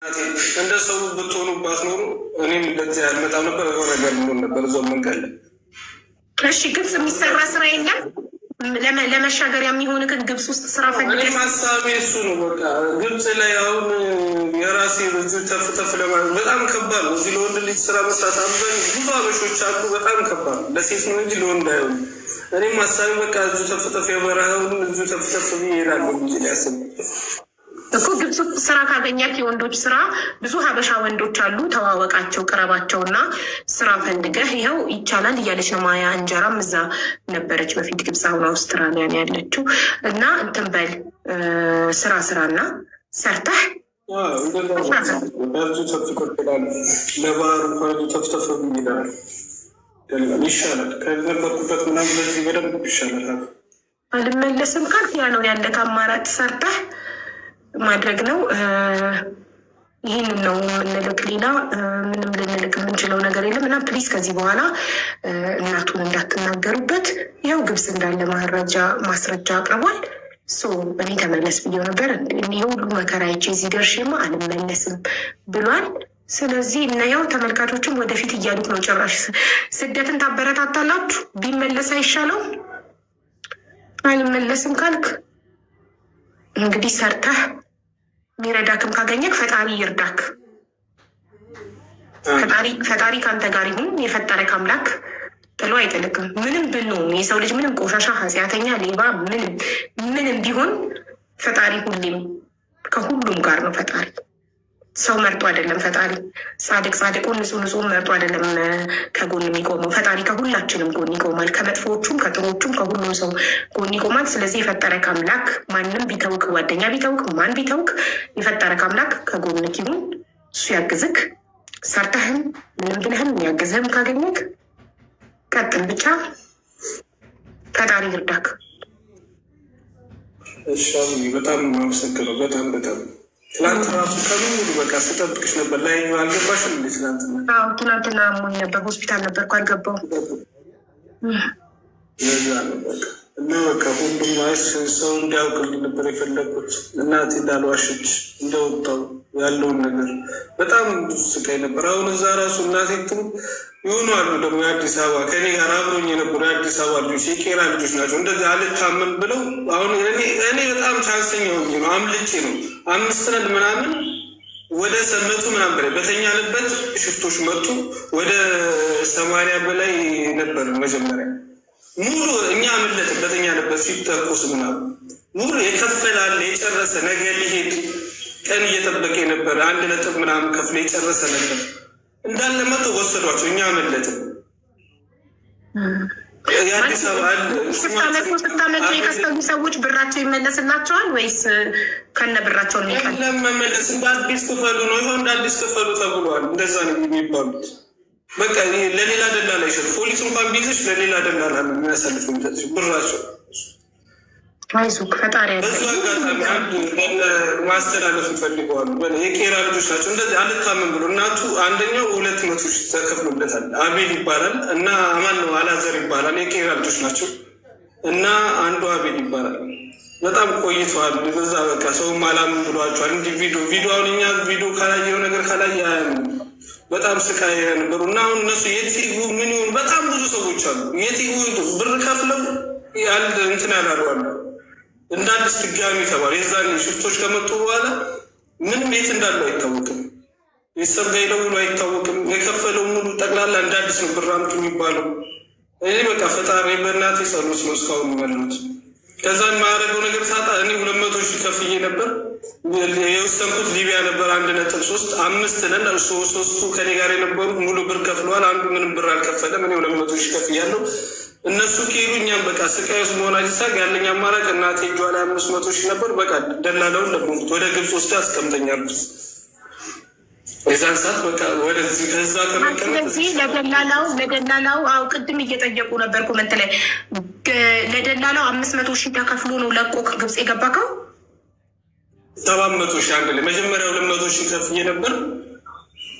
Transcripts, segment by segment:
እንደ ሰው ብትሆኑባት ኖሮ እኔም እንደዚህ አልመጣም ነበር። የሆነ ነገር ሊሆን ነበር እዛው መንገድ ላይ። እሺ ግብጽ የሚሰራ ስራ የለም ለመሻገር የሚሆን ግብጽ ውስጥ ስራ ፈልገ ሀሳቤ እሱ ነው። በቃ ግብጽ ላይ አሁን የራሴ ብዙ ተፍተፍ ለማለት በጣም ከባድ ነው። እዚህ ለወንድ ልጅ ስራ መስራት ብዙ አበሾች አሉ። በጣም ከባድ ነው። ለሴት ነው እንጂ ለወንድ አይሆንም። እኔም ሀሳቤ በቃ እዙ ተፍተፍ የበረሃውን እዙ ተፍተፍ ይሄዳሉ እንጂ ሊያስብ እኮ ግብጽ ስራ ካገኛት የወንዶች ስራ ብዙ ሀበሻ ወንዶች አሉ። ተዋወቃቸው፣ ቅረባቸው እና ስራ ፈልገህ ይኸው ይቻላል እያለች ነው። ማያ እንጀራም እዛ ነበረች በፊት ግብጽ፣ አሁን አውስትራሊያ ነው ያለችው። እና እንትን በል ስራ እና ሰርተህ ለባህር እንኳን ተፍተፍ ይላል ይሻላል። ከነበርኩበት ምናምን በዚህ በደንብ ይሻላል። አልመለስም ካልክ ያ ነው ያለ አማራጭ ሰርተህ ማድረግ ነው። ይህንን ነው የምንልክ። ሌላ ምንም ልንልክ የምንችለው ነገር የለም። እና ፕሊዝ ከዚህ በኋላ እናቱን እንዳትናገሩበት። ያው ግብጽ እንዳለ ማስረጃ አቅርቧል። እኔ ተመለስ ብዬው ነበር። የሁሉ መከራ ይቼ እዚህ ደርሼማ አልመለስም ብሏል። ስለዚህ እና ያው ተመልካቾችም ወደፊት እያሉት ነው። ጭራሽ ስደትን ታበረታታላችሁ። ቢመለስ አይሻለው? አልመለስም ካልክ እንግዲህ ሰርተህ ሚረዳክም ካገኘክ ፈጣሪ ይርዳክ። ፈጣሪ ከአንተ ጋር ይሁን። የፈጠረክ አምላክ ጥሎ አይጥልክም። ምንም ብንሆን የሰው ልጅ ምንም ቆሻሻ፣ ኃጢአተኛ፣ ሌባ ምንም ቢሆን ፈጣሪ ሁሌም ከሁሉም ጋር ነው። ፈጣሪ ሰው መርጦ አይደለም። ፈጣሪ ጻድቁን ንጹህ መርጦ አይደለም ከጎን የሚቆመው። ፈጣሪ ከሁላችንም ጎን ይቆማል። ከመጥፎዎቹም ከጥሮቹም ከሁሉም ሰው ጎን ይቆማል። ስለዚህ የፈጠረክ አምላክ ማንም ቢተውክ፣ ጓደኛ ቢተውክ፣ ማን ቢተውክ የፈጠረክ አምላክ ከጎንክ ይሁን። እሱ ያግዝክ። ሰርተህም ምንም ብለህም ያግዝህም ካገኘክ ቀጥል። ብቻ ፈጣሪ ይርዳክ። እሺ በጣም አመሰግናለሁ። በጣም ትናንት ራሱ ከሙሉ በቃ ስጠብቅሽ ነበር። ላይ አልገባሽም እንዴ? ትናንትና አሞኝ ነበር፣ ሆስፒታል ነበርኩ፣ አልገባሁም። እና በቃ ሁሉም ሰው እንዲያውቅልኝ ነበር የፈለጉት። እናቴ እንዳልዋሸች እንደወጣው ያለውን ነገር በጣም ብዙ ስቃይ ነበር። አሁን እዛ ራሱ እናቴ የሆኑ አሉ ደግሞ የአዲስ አበባ ከኔ ጋር አብሮኝ የነበሩ የአዲስ አበባ ልጆች የቄራ ልጆች ናቸው። እንደዚህ አልታመን ብለው አሁን እኔ በጣም ቻንሰኛ ሆኜ ነው አምልጬ ነው 5 ነን ምናምን ወደ 100 ምናምን በላይ በተኛንበት ሽፍቶች መጡ። ወደ 80 በላይ ነበር መጀመሪያ ሙሉ እኛ አምለጥን በተኛንበት ሲተኮስ ምናምን ሙሉ የከፈላለ የጨረሰ ነገ ሊሄድ ቀን እየጠበቀ ነበር። 1 ነጥብ ምናምን ከፍለ የጨረሰ ነበር እንዳለ መቶ ወሰዷቸው። እኛ አመለጥን። የአዲስ አበባ ስታመጡ የከሰሉ ሰዎች ብራቸው ይመለስላቸዋል ወይስ ከነ ብራቸው መመለስ? እንደ አዲስ ክፈሉ ነው። ይኸው እንደ አዲስ ክፈሉ ተብሏል። እንደዛ ነው የሚባሉት። በቃ ለሌላ ደላላ ይሸጥ። ፖሊስ እንኳን ቢይዝሽ ለሌላ ደላላ ነው የሚያሳልፍ የሚሰጥሽ ብራቸው። አይዞህ ፈጣሪ በዙ አጋጣሚ አንድ ማስተላለፍ ይፈልገዋሉ። የቄራ ልጆች ናቸው። እንደዚህ አልታመን ብሎ እናቱ አንደኛው 200 ሺህ ተከፍሎለታል። አቤል ይባላል እና ማን ነው አላዘር ይባላል። የቄራ ልጆች ናቸው እና አንዱ አቤል ይባላል። በጣም ቆይተዋል። በዛ በቃ ሰውም አላምን ብሏቸዋል። እንዲህ ቪዲዮውን እኛ ቪዲዮ ካላየው ነገር ካላየ በጣም ስቃይ ነበሩ እና አሁን እነሱ የቲጉ ምን ይሆኑ በጣም ብዙ ሰዎች አሉ። የቲጉ ብር ከፍለው እንትን ያላረዋሉ እንደ አዲስ ድጋሚ ተባለ። የዛን ሽፍቶች ከመጡ በኋላ ምንም የት እንዳለው አይታወቅም። ቤተሰብ ጋር ይደውሉ አይታወቅም። የከፈለው ሙሉ ጠቅላላ እንደ አዲስ ነው ብር አምጡ የሚባለው። እኔ በቃ ፈጣሪ በእናቴ ጸሎት ነው እስካሁን ያሉት። ከዛ የማያደርገው ነገር ሳጣ እኔ 200 ሺህ ከፍዬ ነበር። የወሰንኩት ሊቢያ ነበር 1.3 5 ነን። ሶስቱ ከኔ ጋር የነበሩ ሙሉ ብር ከፍለዋል። አንዱ ምንም ብር አልከፈለም። እኔ 200 ሺህ ከፍያለሁ። እነሱ ከሄዱ እኛም በቃ ስቃይ ውስጥ መሆናችን ሳቅ ያለኝ አማራጭ እናቴ እጇ ላይ 500 ሺህ ነበር። በቃ ደላለውን ለቦት ወደ ግብጽ ወስዳ አስቀምጠኛሉ። የዛን ሰዓት በቃ ወደዚህ ከዛ ስለዚህ ለደላላው አው ቅድም እየጠየቁ ነበር ኮመንት ላይ ለደላላው 500 ሺህ ተከፍሎ ነው ለቆ ግብጽ የገባከው? 700 ሺህ አንድ ላይ መጀመሪያ 200 ሺህ ከፍዬ ነበር።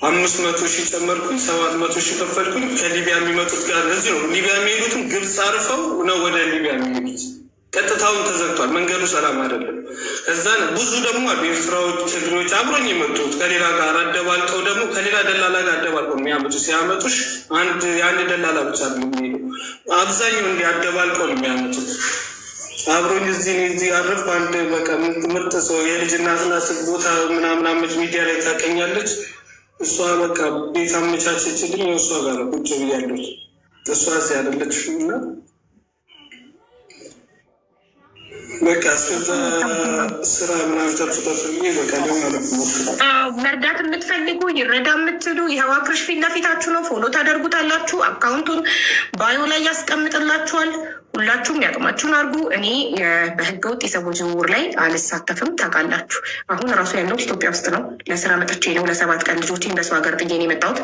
500 ሺህ ጨመርኩኝ፣ 700 ሺህ ከፈልኩኝ። ከሊቢያ የሚመጡት ጋር ለዚህ ነው ሊቢያ የሚሄዱትም ግብጽ አርፈው ነው ወደ ሊቢያ የሚሄዱት። ቀጥታውን ተዘግቷል። መንገዱ ሰላም አይደለም። እዛ ብዙ ደግሞ አሉ ኤርትራዎች፣ ትግሬዎች አብሮኝ የመጡት ከሌላ ጋር አደባልቀው ደግሞ ከሌላ ደላላ ጋር አደባልቀው የሚያመጡ ሲያመጡሽ የአንድ ደላላ ብቻ የሚሄዱ አብዛኛው እንዲህ አደባልቀው ነው የሚያመጡት። አብሮኝ እዚህ አረፍ አንድ በቃ ምርጥ ሰው የልጅ እናትና ቦታ ምናምናመች ሚዲያ ላይ ታቀኛለች። እሷ በቃ ቤት አመቻቸችልኝ። እሷ ጋር ቁጭ ብያለች። እሷ ሲያደለች እና በቃ እስከዛ ስራ ምናምን ተፍተፍ በቃ ማለት ነው። መርዳት የምትፈልጉ ይረዳ የምትሉ ይኸው አክርሽ ፊት ለፊታችሁ ነው። ፎሎ ታደርጉታላችሁ። አካውንቱን ባዮ ላይ ያስቀምጥላችኋል። ሁላችሁም ያቅማችሁን አድርጉ። እኔ በህገ ወጥ የሰዎች ዝውውር ላይ አልሳተፍም። ታውቃላችሁ። አሁን ራሱ ያለሁት ኢትዮጵያ ውስጥ ነው። ለስራ መጥቼ ነው። ለ7 ቀን ልጆቼን በሰው ሀገር ጥዬ ነው የመጣሁት።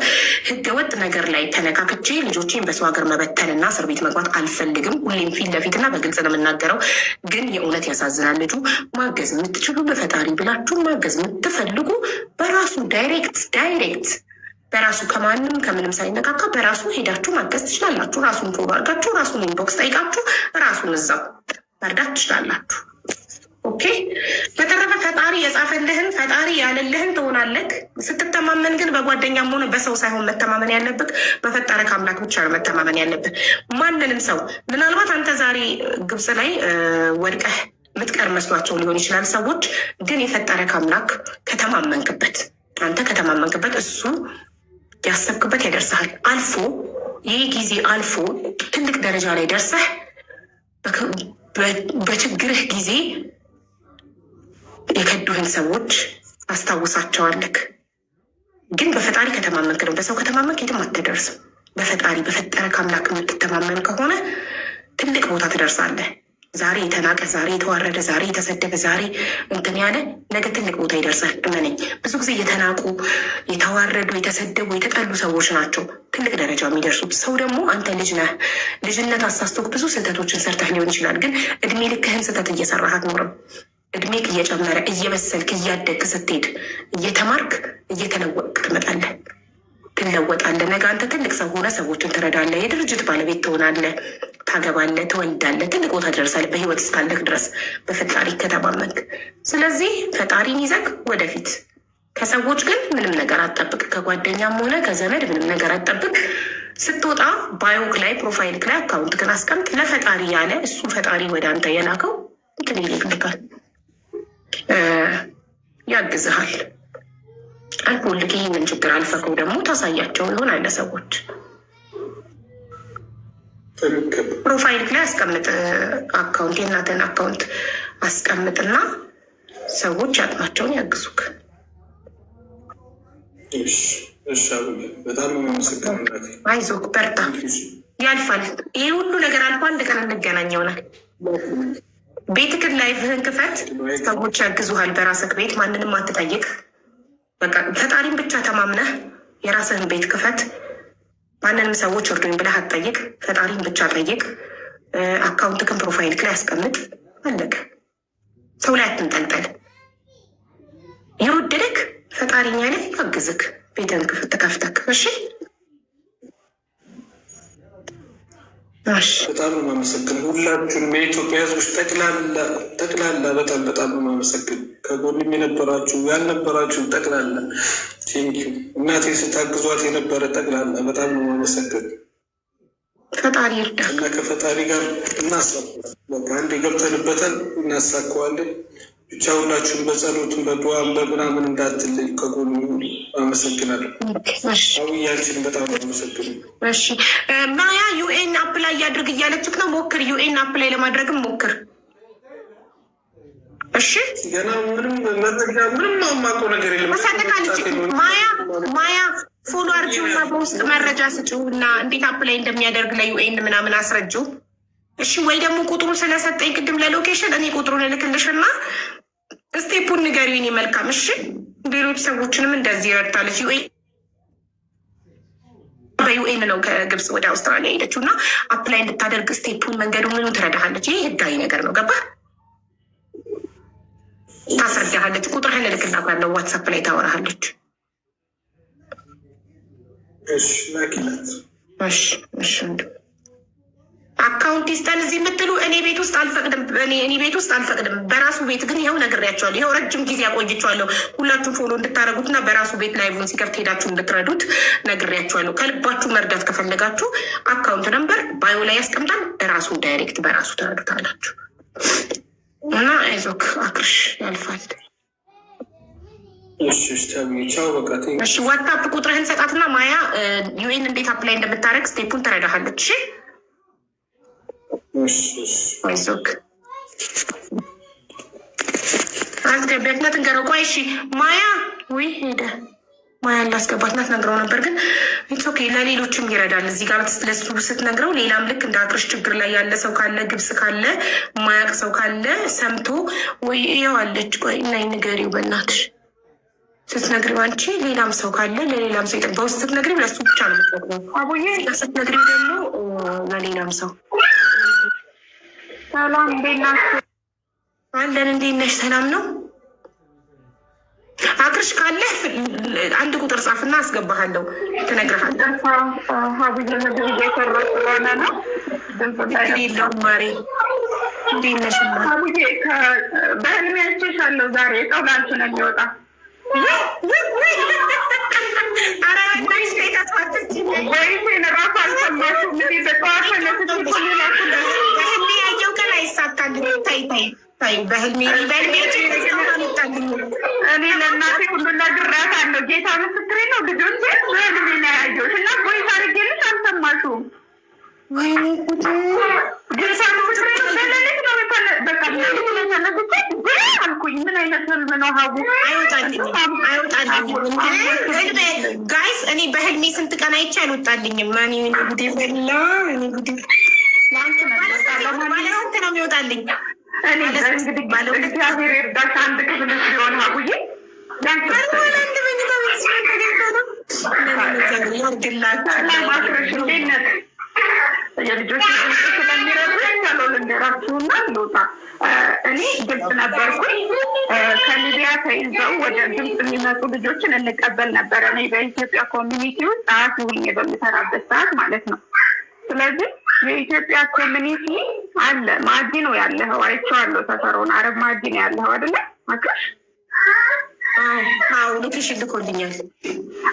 ህገ ወጥ ነገር ላይ ተነካክቼ ልጆቼን በሰው ሀገር መበተንና እስር ቤት መግባት አልፈልግም። ሁሌም ፊት ለፊትና በግልጽ ነው የምናገረው። ግን የእውነት ያሳዝናል። ልጁ ማገዝ የምትችሉ በፈጣሪ ብላችሁ ማገዝ የምትፈልጉ በራሱ ዳይሬክት በራሱ ከማንም ከምንም ሳይነካካ በራሱ ሄዳችሁ ማገዝ ትችላላችሁ። ራሱን ፎሎ አድርጋችሁ ራሱን ኢንቦክስ ጠይቃችሁ ራሱን እዛው መርዳት ትችላላችሁ። ኦኬ። በተረፈ ፈጣሪ የጻፈልህን ፈጣሪ ያለልህን ትሆናለህ። ስትተማመን ግን በጓደኛም ሆነ በሰው ሳይሆን መተማመን ያለብህ በፈጠረ ከአምላክ ብቻ ነው መተማመን ያለብህ። ማንንም ሰው ምናልባት አንተ ዛሬ ግብጽ ላይ ወድቀህ ምትቀር መስሏቸው ሊሆን ይችላል ሰዎች። ግን የፈጠረ ከአምላክ ከተማመንክበት አንተ ከተማመንክበት እሱ ያሰብክበት ያደርሰሃል። አልፎ ይህ ጊዜ አልፎ ትልቅ ደረጃ ላይ ደርሰህ በችግርህ ጊዜ የከዱህን ሰዎች አስታውሳቸዋለክ። ግን በፈጣሪ ከተማመንክ ነው። በሰው ከተማመንክ የትም አትደርስም። በፈጣሪ በፈጠረ ከአምላክ የምትተማመን ከሆነ ትልቅ ቦታ ትደርሳለህ። ዛሬ የተናቀ፣ ዛሬ የተዋረደ፣ ዛሬ የተሰደበ፣ ዛሬ እንትን ያለ ነገ ትልቅ ቦታ ይደርሳል። እመነኝ። ብዙ ጊዜ የተናቁ፣ የተዋረዱ፣ የተሰደቡ፣ የተጠሉ ሰዎች ናቸው ትልቅ ደረጃ የሚደርሱት። ሰው ደግሞ አንተ ልጅ ነህ። ልጅነት አሳስቶክ ብዙ ስህተቶችን ሰርተህ ሊሆን ይችላል። ግን እድሜ ልክህን ስህተት እየሰራህ አትኖርም። እድሜክ እየጨመረ እየበሰልክ እያደግክ ስትሄድ እየተማርክ እየተለወቅክ ትመጣለህ፣ ትለወጣለህ። ነገ አንተ ትልቅ ሰው ሆነ ሰዎችን ትረዳለህ። የድርጅት ባለቤት ትሆናለህ፣ ታገባለህ፣ ትወልዳለህ፣ ትልቅ ቦታ ትደርሳለህ። በህይወት እስካለህ ድረስ በፈጣሪ ከተማመንክ። ስለዚህ ፈጣሪን ይዘህ ወደፊት። ከሰዎች ግን ምንም ነገር አትጠብቅ። ከጓደኛም ሆነ ከዘመድ ምንም ነገር አትጠብቅ። ስትወጣ ባዮክ ላይ ፕሮፋይልክ ላይ አካውንት ግን አስቀምጥ። ለፈጣሪ ያለ እሱ ፈጣሪ ወደ አንተ የላከው እንትን ይልክልካል፣ ያግዝሃል። አልፎልክ ይህንን ችግር አልፈከው ደግሞ ታሳያቸው ይሆናል ለሰዎች። ፕሮፋይልክ ላይ አስቀምጥ፣ አካውንት የእናትህን አካውንት አስቀምጥና ሰዎች ያጥማቸውን ያግዙክ። በጣም አይዞክ፣ በርታ፣ ያልፋል። ይህ ሁሉ ነገር አልፎ አንድ ቀን እንገናኝ ይሆናል። ቤትክን ላይፍህን ክፈት፣ ሰዎች ያግዙሃል። በራስህ ቤት ማንንም አትጠይቅ። በቃ ፈጣሪን ብቻ ተማምነህ የራስህን ቤት ክፈት። ማንንም ሰዎች እርዱኝ ብለህ አትጠይቅ። ፈጣሪን ብቻ ጠይቅ። አካውንትክን ፕሮፋይልክ ላይ ያስቀምጥ። አለቀ። ሰው ላይ አትንጠልጠል። የወደደክ ፈጣሪኛ ላይ ያግዝክ። ቤትህን ከፍተክ እሺ። በጣም ነው የማመሰግነው ሁላችሁንም የኢትዮጵያ ሕዝቦች ጠቅላላ በጣም በጣም ነው የማመሰግነው። ከጎንም የነበራችሁ ያልነበራችሁ ጠቅላላ ቴንኪው። እናቴ ስታግዟት የነበረ ጠቅላላ በጣም ነው የማመሰግነው። ፈጣሪ ይርዳ እና ከፈጣሪ ጋር እናሳካዋለን። በቃ አንድ ገብተንበታል፣ እናሳካዋለን። ብቻ ሁላችሁም በጸሎቱም በዱዓም በምናምን እንዳትለይ ከጎኑ አመሰግናለሁ። አውያችን በጣም አመሰግናለሁ። እሺ ማያ ዩኤን አፕ ላይ እያድርግ እያለችክ ነው። ሞክር፣ ዩኤን አፕ ላይ ለማድረግም ሞክር። እሺ ገና ምንም መረጃ ምንም ማውቀው ነገር የለም። ተሳደቃለች ማያ ፎሎ አርጂው እና በውስጥ መረጃ ስጪው እና እንዴት አፕ ላይ እንደሚያደርግ ለዩኤን ምናምን አስረጂው። እሺ ወይ ደግሞ ቁጥሩ ስለሰጠኝ ቅድም ለሎኬሽን እኔ ቁጥሩን እልክልሽና ስቴፑን ንገሪው። እኔ መልካም። እሺ ሌሎች ሰዎችንም እንደዚህ ይረድታለች። በዩኤን ነው ከግብጽ ወደ አውስትራሊያ ሄደችው እና አፕላይ እንድታደርግ ስቴፑን መንገዱ ምኑ ትረዳሃለች። ይህ ህጋዊ ነገር ነው። ገባ? ታስረዳሃለች። ቁጥርህን እልክላታለሁ። ዋትሳፕ ላይ ታወራሃለች። እሺ አካውንት ይስጠን እዚህ የምትሉ እኔ ቤት ውስጥ አልፈቅድም። እኔ ቤት ውስጥ አልፈቅድም። በራሱ ቤት ግን ይኸው ነግሬያቸዋለሁ። ይኸው ረጅም ጊዜ አቆይቼዋለሁ። ሁላችሁም ፎሎ እንድታደረጉትና በራሱ ቤት ላይቭን ሲከፍት ሄዳችሁ እንድትረዱት ነግሬያቸዋለሁ። ከልባችሁ መርዳት ከፈለጋችሁ አካውንት ነምበር ባዮ ላይ ያስቀምጣል። ራሱ ዳይሬክት በራሱ ትረዱታላችሁ። እና አይዞክ አክርሽ ያልፋል። እሺ ዋትስአፕ ቁጥርህን ሰጣትና ማያ ዩኤን እንዴት አፕላይ እንደምታደረግ ስቴፑን ትረዳሃለች። አይዞክ አስገቢያትና ትንገረው። ቆይ እሺ ማያ ውይ ሄደ ማያ ላስገባት ናት ነግረው ነበር ግን ኦኬ ለሌሎችም ይረዳል። እዚህ ጋር ለሱ ስትነግረው ሌላም ልክ እንደ አክርሽ ችግር ላይ ያለ ሰው ካለ ግብጽ ካለ ማያቅ ሰው ካለ ሰምቶ ወይ ይዋለች። ቆይ ናይ ንገሪው በእናትሽ ስትነግሪው አንቺ ሌላም ሰው ካለ ለሌላም ሰው ይጠቅም። በውስጥ ስትነግሪው ለሱ ብቻ ነው የምትጠቅመው። አቡዬ ስትነግሪው ደግሞ ለሌላም ሰው ሰላም እንዴት ናችሁ? አለን። እንዴት ነሽ? ሰላም ነው። አክርሽ ካለ አንድ ቁጥር ጻፍና አስገባሃለሁ። ትነግርሃለህ። ሀቡዬ ምግብ እየሰራ ስለሆነ ነው የለውም። ማሬ እንዴት ነሽ? ሀቡዬ በህልሜ አይቼሻለሁ ዛሬ ጠውላንቹ ነው የሚወጣ እኔ ለእናቴ ሁሉ ነግሬያታለሁ። ጌታ ምስክሬ ነው። ልጆቼ በህልሜ ነው ያየሁት እና ቦይስ አድርጌልሽ አልሰማሽውም? ወይኔ ጉዴ! ጌታ ምስክሬ ነው። በሌሊት ነው በቃ አልኩኝ። ምን አይነት ህልም ነው? ሀቡ አይወጣልኝም ጋይስ። እኔ በህልሜ ስንት ቀን አይቼ አልወጣልኝም። ማን ጉዴ ፈላ። ጉዴ ስንት ነው የሚወጣልኝ? እኔ እንግዲህ ባለው እግዚአብሔር ይርዳሽ። አንድ ክፍል ሲሆን ሀቡዬ የልጆች ስለሚረዱ ያለው ልንገራችሁና ልውጣ። እኔ ግብጽ ነበርኩኝ። ከሊቢያ ተይዘው ወደ ግብጽ የሚመጡ ልጆችን እንቀበል ነበር። እኔ በኢትዮጵያ ኮሚኒቲ ውስጥ ጸሐፊ ሆኜ በምሰራበት ሰዓት ማለት ነው። ስለዚህ የኢትዮጵያ ኮሚኒቲ አለ። ማዕዲ ነው ያለኸው፣ አይቼዋለሁ ሰፈሩን። አረብ ማዕዲ ነው ያለኸው አይደለ አክሽ? አዎ ልክሽ ልኮልኛል።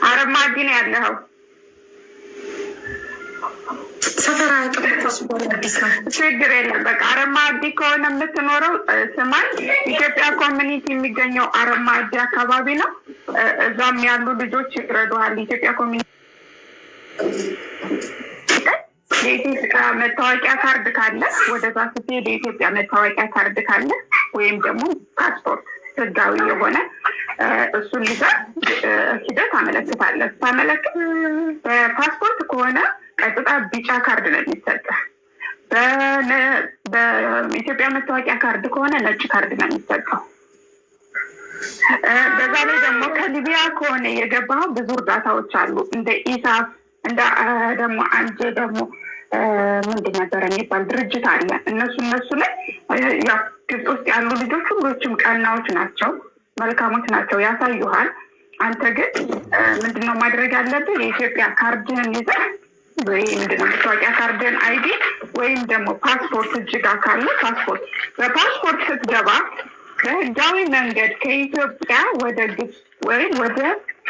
አረብ ማዕዲ ነው ያለኸው ሰፈራ ቅርቆስ አዲስ ነው። ችግር የለም። በቃ አረብ ማዕዲ ከሆነ የምትኖረው ስማኝ፣ ኢትዮጵያ ኮሚኒቲ የሚገኘው አረብ ማዕዲ አካባቢ ነው። እዛም ያሉ ልጆች ይረዱሃል። ኢትዮጵያ ኮሚኒቲ የኢትዮጵያ መታወቂያ ካርድ ካለ ወደዛ ስትሄድ የኢትዮጵያ መታወቂያ ካርድ ካለ ወይም ደግሞ ፓስፖርት ህጋዊ የሆነ እሱን ይዘህ ሂደህ ታመለክታለህ። ታመለክት በፓስፖርት ከሆነ ቀጥታ ቢጫ ካርድ ነው የሚሰጠህ። በኢትዮጵያ መታወቂያ ካርድ ከሆነ ነጭ ካርድ ነው የሚሰጠው። በዛ ላይ ደግሞ ከሊቢያ ከሆነ የገባኸው ብዙ እርዳታዎች አሉ። እንደ ኢሳፍ እንደ ደግሞ አንድ ደግሞ ምንድን ነበረ የሚባል ድርጅት አለ። እነሱ ላይ ያው ግብጽ ውስጥ ያሉ ልጆች ሁሎችም ቀናዎች ናቸው፣ መልካሞች ናቸው፣ ያሳዩሃል። አንተ ግን ምንድነው ማድረግ ያለብህ? የኢትዮጵያ ካርድህን ይዘህ ወይ ምንድነው መታወቂያ ካርድህን አይዲ ወይም ደግሞ ፓስፖርት እጅጋ ካለ ፓስፖርት በፓስፖርት ስትገባ በህጋዊ መንገድ ከኢትዮጵያ ወደ ግብጽ ወይም ወደ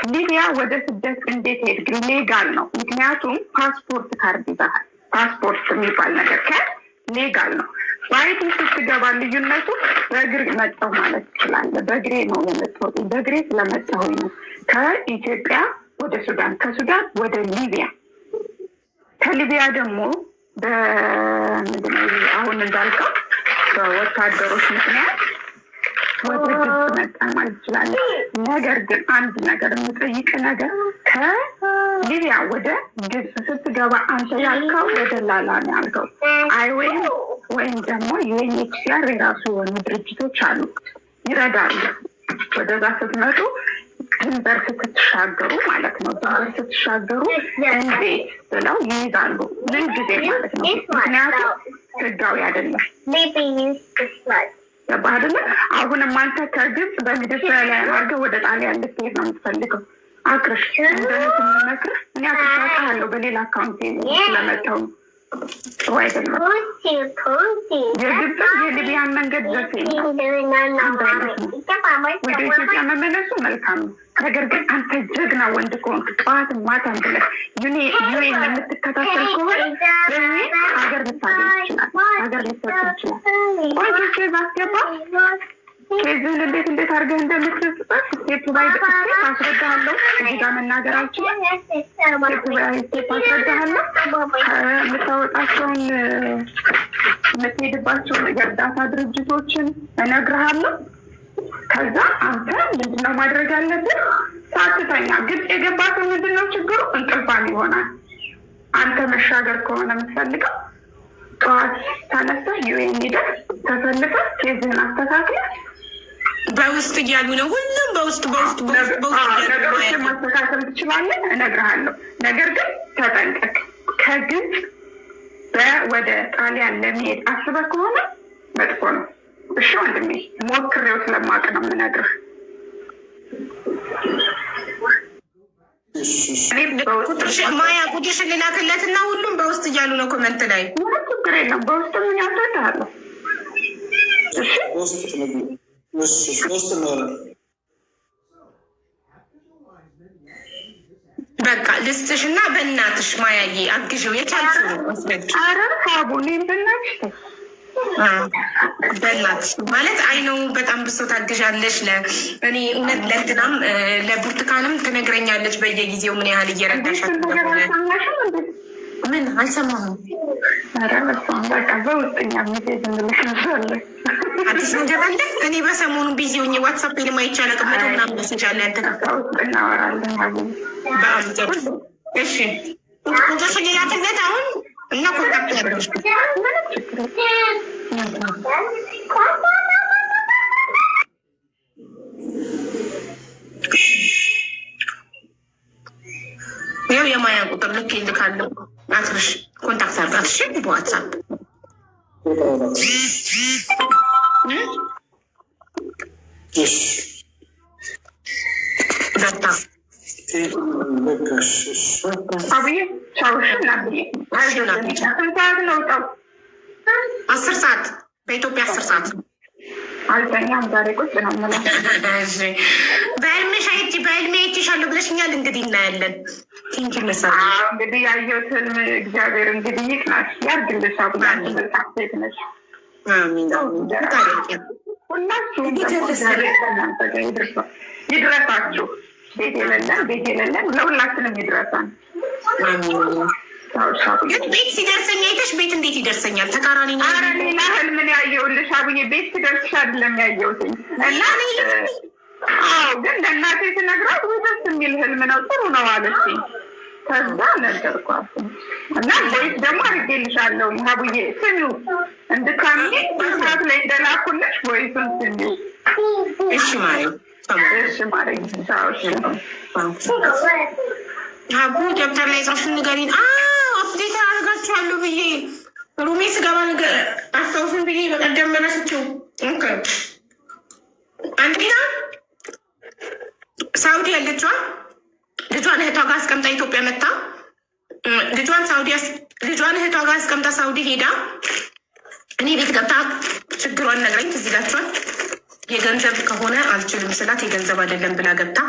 ሊቢያ ወደ ስደት እንዴት ሄድክ? ሌጋል ነው። ምክንያቱም ፓስፖርት ካርድ ይዘሃል። ፓስፖርት የሚባል ነገር ሌጋል ነው። በአይዲ ስትገባ ልዩነቱ በእግር መጣሁ ማለት ትችላለህ። በእግሬ ነው የመጣሁት። በእግሬ ስለመጣሁኝ ነው ከኢትዮጵያ ወደ ሱዳን፣ ከሱዳን ወደ ሊቢያ፣ ከሊቢያ ደግሞ በምንድነው አሁን እንዳልከው በወታደሮች ምክንያት ወደ ግብጽ መጣን ማለት ትችላለህ። ነገር ግን አንድ ነገር የምጠይቅ ነገር ከሊቢያ ወደ ግብጽ ስትገባ አንተ ያልከው ወደ ላላ ነው ያልከው። ወይም ደግሞ ዩኤንኤችሲአር የራሱ የሆኑ ድርጅቶች አሉ፣ ይረዳሉ። ወደዛ ስትመጡ ድንበር ስትሻገሩ ማለት ነው። ድንበር ስትሻገሩ እንዴት ብለው ይይዛሉ። ምን ጊዜ ማለት ነው። ምክንያቱም ህጋዊ አይደለም። ገባህ አይደለ? አሁንም አንተ ከግብጽ በሜዲትራኒያን አድርገህ ወደ ጣሊያን ልትሄድ ነው የምትፈልገው። አክርሽ እንደት የምመክርህ እኔ አክርሻለሁ በሌላ አካውንት ስለመጣሁ ጥሩ አይደለም። የግብፅ የሊቢያን መንገድ ደስ ወደ ኢትዮጵያ መመለሱ መልካም ነው። ነገር ግን አንተ ጀግና ወንድ ከሆንክ ጠዋት ማታም ብለህ ዩኤን የምትከታተል ከሆነ ሀገር ልታገኝ ይችላል፣ ሀገር ሊሰጥ ይችላል። ቆንጆ ኬዝ አስገባ። ኬዝህን እንዴት አድርገህ እንደምትጽፈት ስቴፕ ባይ ስቴፕ አስረዳሃለሁ። እዚህ ጋር መናገር አልችልም። ስቴፕ ባይ ስቴፕ አስረዳሃለሁ። የምታወጣቸውን የምትሄድባቸውን የእርዳታ ድርጅቶችን እነግርሃለሁ። ከዛ አንተ ምንድነው ማድረግ ያለብን? ሳትተኛ ግብፅ የገባሰው ምንድነው ችግሩ? እንቅልፋም ይሆናል። አንተ መሻገር ከሆነ የምትፈልገው ጠዋት ተነስተህ ዩኤን ሄደህ ተሰልፈህ ኬዝህን አስተካክለህ በውስጥ እያሉ ነው። ሁሉም በውስጥ ነገሮችን ማስተካከል ትችላለህ፣ እነግርሃለሁ። ነገር ግን ተጠንቀቅ። ከግብፅ ወደ ጣሊያን ለመሄድ አስበህ ከሆነ መጥፎ ነው። እሺ ወንድሜ፣ ሞክሬው ስለማውቅ ነው የምነግርህ። ማያ ቁጥርሽን ልላክለትና ሁሉም በውስጥ እያሉ ነው ኮመንት ላይ። ምንም ችግር የለም። በውስጥ ምን ያስረዳሃለሁ። በቃ ልስጥሽ እና በእናትሽ ማያዬ አግዥው የቻልሽው አስረጅ። ኧረ ሀቡኔም በእናትሽ በእናትሽ ማለት አይነው በጣም ብሶ ታግዣለሽ። እኔ እውነት ለእንትናም ለብርቱካንም ትነግረኛለች በየጊዜው ምን ያህል እየረዳሻት እንደሆነ። ምን አልሰማሁም። በቃ በውስጠኛ ሜሴጅ እንልሽንሳለን። አዲስ ነገር አለ። እኔ በሰሞኑ ቢዚ ሆኜ ዋትሳፕ ልማ ይቻላል ቅመቶ ምናምን መስጃ አለ ያልተከፋ እናወራለን። በአምጠሩ እሺ ቁጥርሽ ሌላትነት አሁን እና ኮንታክት ያደርግሽ ያው የማያ ቁጥር ልክ ይልካለሁ። አትርሽ ኮንታክት አድርጋት። እሺ በዋትሳፕ በታ አብዬ ቻውሽ አስር ሰዓት በኢትዮጵያ 10 ሰዓት አልተኛም። ዛሬ ቁጭ ነው የምለው። በህልምሽ በህልሜ አይቼሻለሁ ብለሽኛል። እንግዲህ እናያለን። ቲንኪ መሳ እንግዲህ ያየሁት ህልም እግዚአብሔር እንግዲህ ይቅናሽ ያርግልሽ። አብዛኛው መልካም ሴት ነሽ። ሁላችሁም ይድረሳችሁ። ቤት የሌለን ለሁላችንም ይድረሳል። ግን ቤት ሲደርሰኝ አይተሽ ቤት እንዴት ይደርሰኛል? ተቃራኒ ነው። ኧረ ሌላ ህልምን ያየሁልሽ አብዬ። ቤት ሲደርስሽ አይደለም ያየሁትኝ እና ግን ለእናቴ ስነግራት ደስ የሚል ህልም ነው፣ ጥሩ ነው አለችኝ። ከዛ ነገርኳት እና ቦይስ ደግሞ አድርጌልሻለሁ ሀቡዬ፣ ስሚው እንድታምኚ ሰዓት ላይ እንደላኩልሽ ቦይሱን ስሚው። እሺ ማሪ፣ እሺ ማሪ፣ ሀቡ ደብተር ላይ ጻፍሽ ንገሪን። አፕዴት አድርጋችኋለሁ ብዬ ሩሜ ስገባ ነገር አስታውሱን ብዬ በቀደም መለስችው። አንደኛ ሳውዲ ያለችዋ ልጇን እህቷ ጋር አስቀምጣ ኢትዮጵያ መታ ልጇን እህቷ ጋር አስቀምጣ ሳውዲ ሄዳ እኔ ቤት ገብታ ችግሯን ነግረኝ ትዝ ይላችኋል። የገንዘብ ከሆነ አልችልም ስላት የገንዘብ አይደለም ብላ ገብታ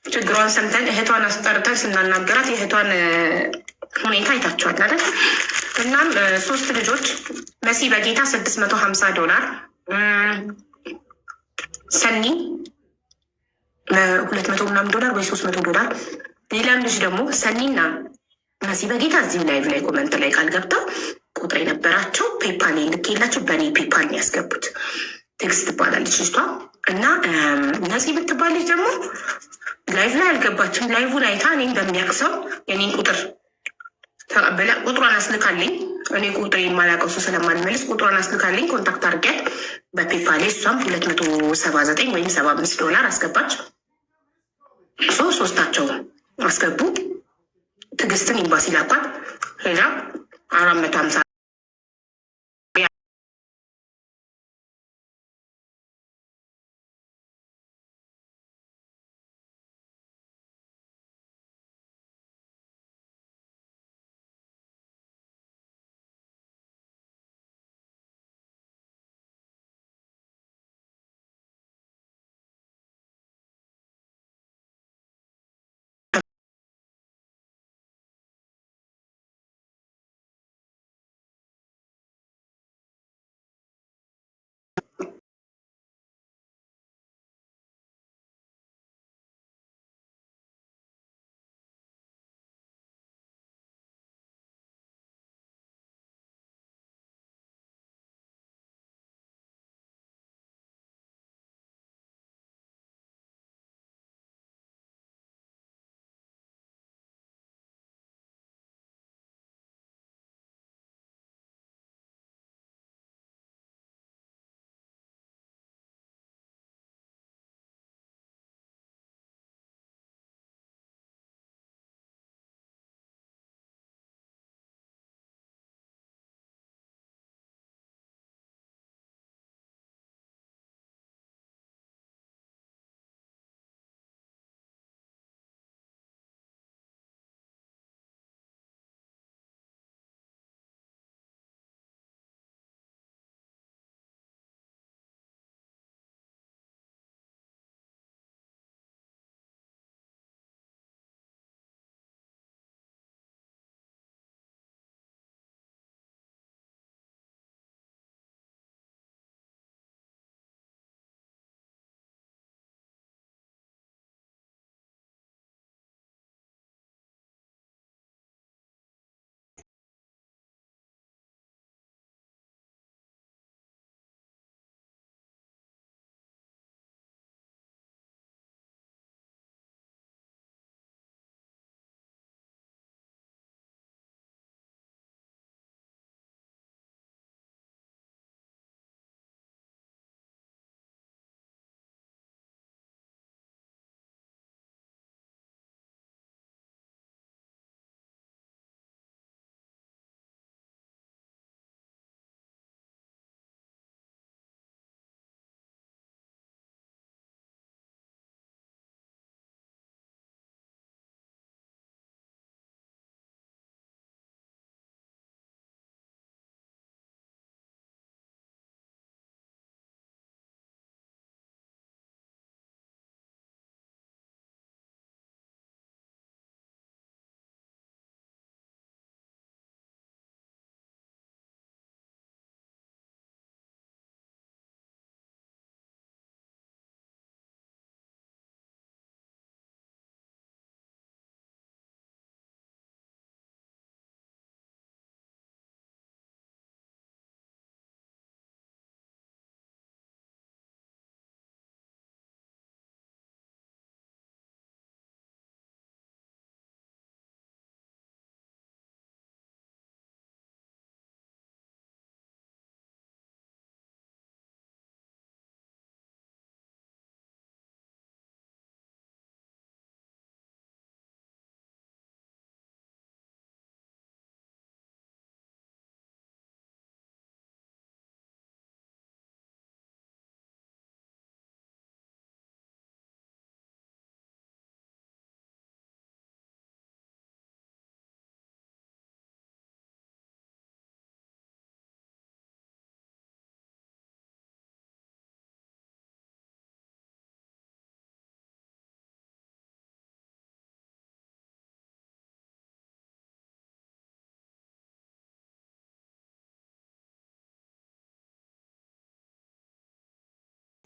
ችግሯን ሰምተን እህቷን አስጠርተን ስናናገራት የእህቷን ሁኔታ አይታችኋል አይደል? እናም 3 ልጆች መሲ በጌታ $650 ሰኒ $200 ወይ $300 ሌላም ልጅ ደግሞ ሰኒና መሲ በጌታ እዚሁ ላይቭ ላይ ኮመንት ላይ ቃል ገብተው ቁጥር የነበራቸው ፔፓል ልኬላቸው በእኔ ፔፓል ያስገቡት ትግስት ትባላለች ልጅቷ እና ነፂ የምትባል ልጅ ደግሞ ላይቭ ላይ አልገባችም። ላይቭን አይታ እኔም በሚያቅሰው የኔን ቁጥር ተቀበላ ቁጥሯን አስልካለኝ። እኔ ቁጥር የማላቀሱ ስለማልመልስ ቁጥሯን አስልካለኝ። ኮንታክት አድርጊያት በፔፓል እሷም $279 ወይም $75 አስገባች። ሶስታቸው አስገቡ። ትግስትን ኤምባሲ ላኳት ሄዳ 450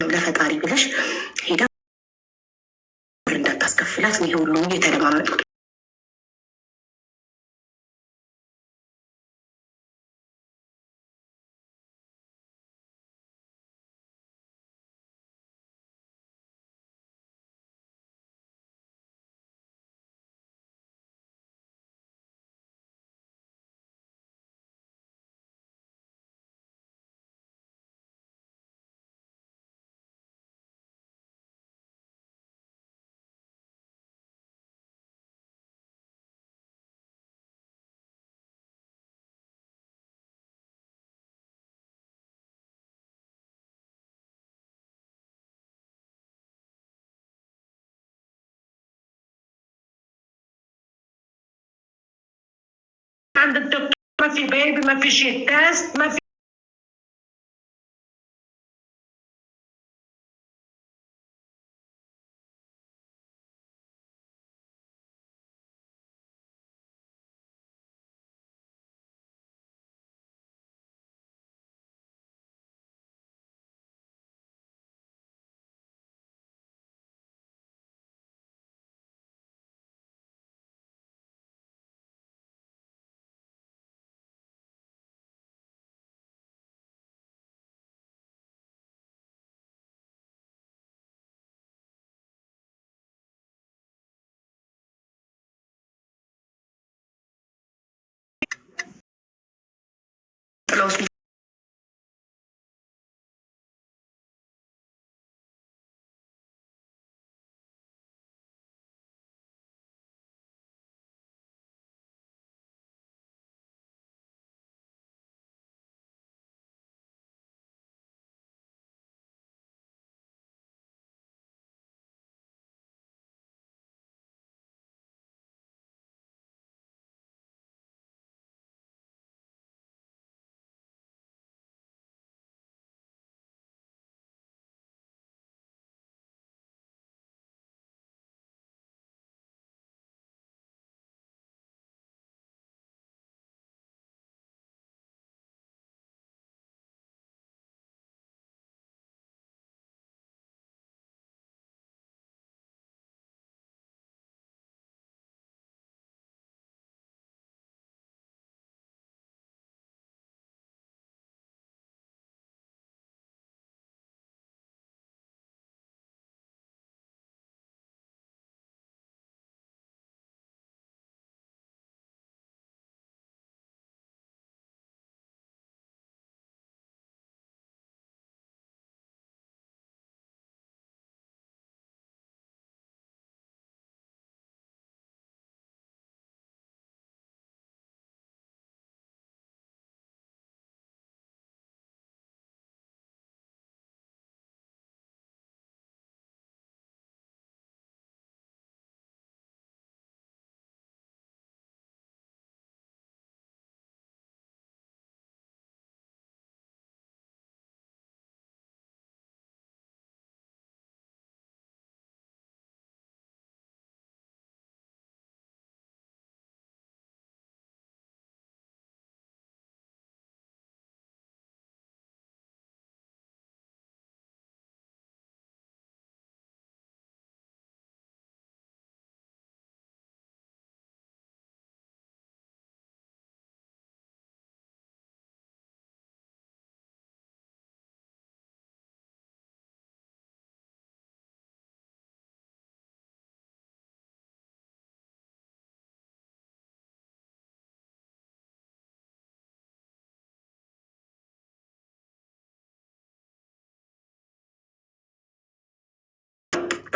ለፈጣሪ ብለሽ ሄዳ እንዳታስከፍላት ይሄ ሁሉ የተለማመጡት። عند الدكتور ما في بيبي ما في شيء تيست ما في طلعوا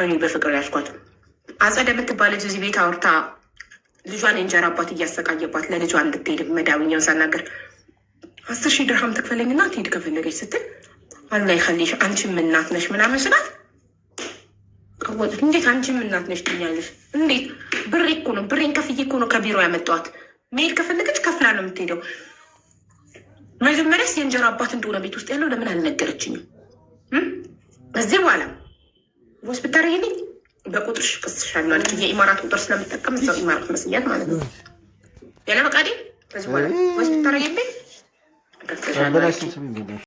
እኔ በፍቅር ያስኳት አጸደ የምትባል ልጅ እዚህ ቤት አውርታ ልጇን የእንጀራ አባት እያሰቃየባት ለልጇ እንድትሄድ መዳብኛውን ሳናገር 10,000 ድርሃም ትክፈለኝና ትሄድ ከፈለገች ስትል አላህ ይኸሊሽ አንቺም እናት ነሽ ምናምን ስላት ቀወጡት። እንዴት አንቺም እናት ነሽ ትኛለሽ? እንዴት ብሬ እኮ ነው ብሬን ከፍዬ እኮ ነው ከቢሮ ያመጣኋት። መሄድ ከፈለገች ከፍላ ነው የምትሄደው። መጀመሪያስ የእንጀራ አባት እንደሆነ ቤት ውስጥ ያለው ለምን አልነገረችኝም? እዚህ በኋላ ወስ ብታረጊልኝ በቁጥርሽ ክስሻለሁ አለች። የኢማራት ቁጥር ስለምጠቀም እዛው ኢማራት መስያት ማለት ነው። ያለ ፈቃዴ ከዚህ በኋላ ወስ ብታረጊልኝ ክስሻለሁ።